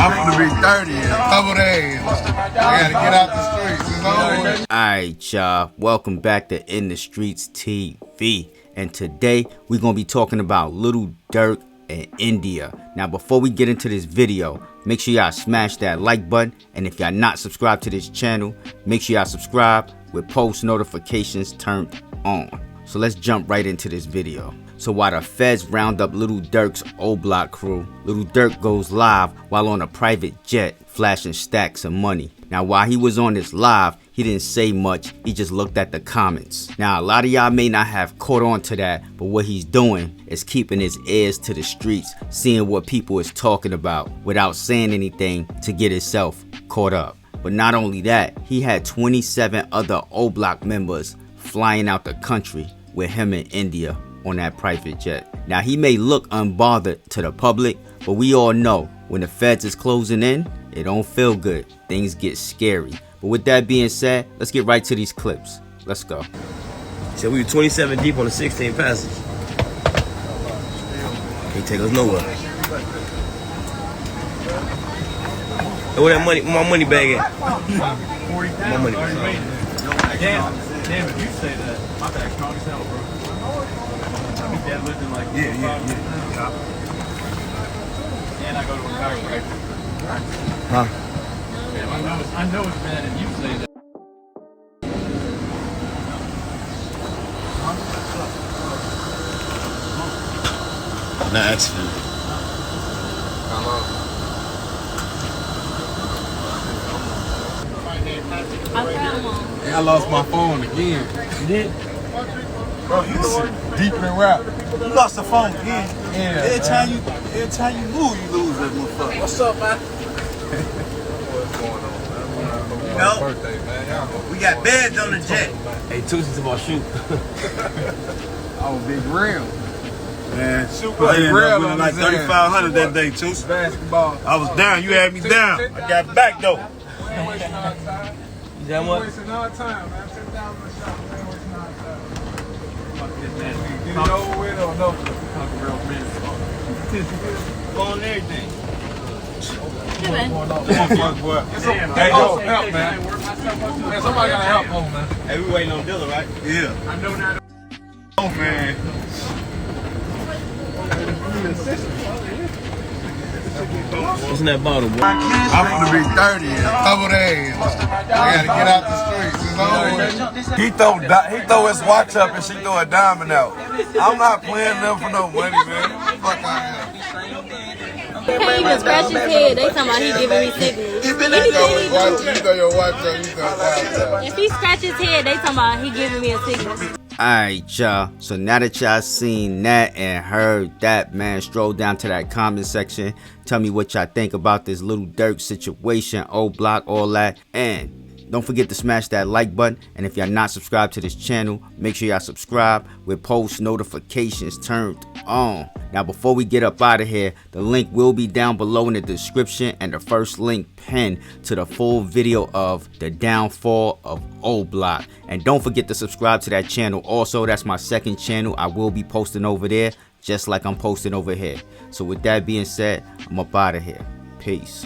I'm gonna be 30 in a couple days. I gotta get out the streets. It's over. Alright, y'all. Welcome back to InTheStreetzTV. And today we're gonna be talking about Lil Durk and India. Now, before we get into this video, make sure y'all smash that like button. And if y'all not subscribed to this channel, make sure y'all subscribe with post notifications turned on. So let's jump right into this video. So while the feds round up Lil Durk's Oblock crew, Lil Durk goes live while on a private jet flashing stacks of money. Now, while he was on this live, he didn't say much, he just looked at the comments. Now, a lot of y'all may not have caught on to that, but what he's doing is keeping his ears to the streets, seeing what people is talking about without saying anything to get himself caught up. But not only that, he had 27 other Oblock members flying out the country with him in India on that private jet. Now, he may look unbothered to the public, but we all know when the feds is closing in, it don't feel good. Things get scary. But with that being said, let's get right to these clips. Let's go. So we were 27 deep on the 16 passage. Can't take us nowhere. Hey, where that money? Where my money bag at? My money bag. Damn, if you say that, my bag's strong as hell, bro. Dad lifting like Yeah. and I go to a chiropractor. Huh? I know it's bad if you say that. Not accident. I lost my phone again. You did? Bro, you deep in rap. You lost the phone again. Yeah. Every time you move, you lose that motherfucker. What's up, man? What's going on, man? You know, Birthday, man. we got beds on the jet. Hey, Tuesday's about shoot. I'm a big real. Man, Super I ended real up on winning like his ass. 3,500 that day, too. Basketball. I was down. You had me down. I got back, though. We ain't wasting our time. You that much? Wasting our time, man. $10,000 a shot. We ain't wasting our time. Fuck this man. Get it over with or no? Talk real business. Phone and everything. Damn, Hey, yo, yo, help, man. Man, somebody gotta help home, man. Hey, we waiting on Dylan, right? Yeah. I know that. Oh, man. What's in that bottle, boy? I'm gonna be 30 in a couple days. I gotta get out the streets. It's over. He throw his watch up and she throw a diamond out. I'm not playing them for no money, man. Fuck out here. He can't even scratch his head. They talking about he giving me signals. You throw your watch up, you throw watch If he scratch his head, they talking about he giving me a signal. Alright, y'all. So now that y'all seen that and heard that, man, stroll down to that comment section. Tell me what y'all think about this Lil Durk situation, Oblock, all that. And don't forget to smash that like button. And if y'all not subscribed to this channel, make sure y'all subscribe with post notifications turned on. Now, before we get up out of here, the link will be down below in the description and the first link pinned to the full video of the downfall of Oblock. And don't forget to subscribe to that channel. Also, that's my second channel. I will be posting over there just like I'm posting over here. So with that being said, I'm up out of here. Peace.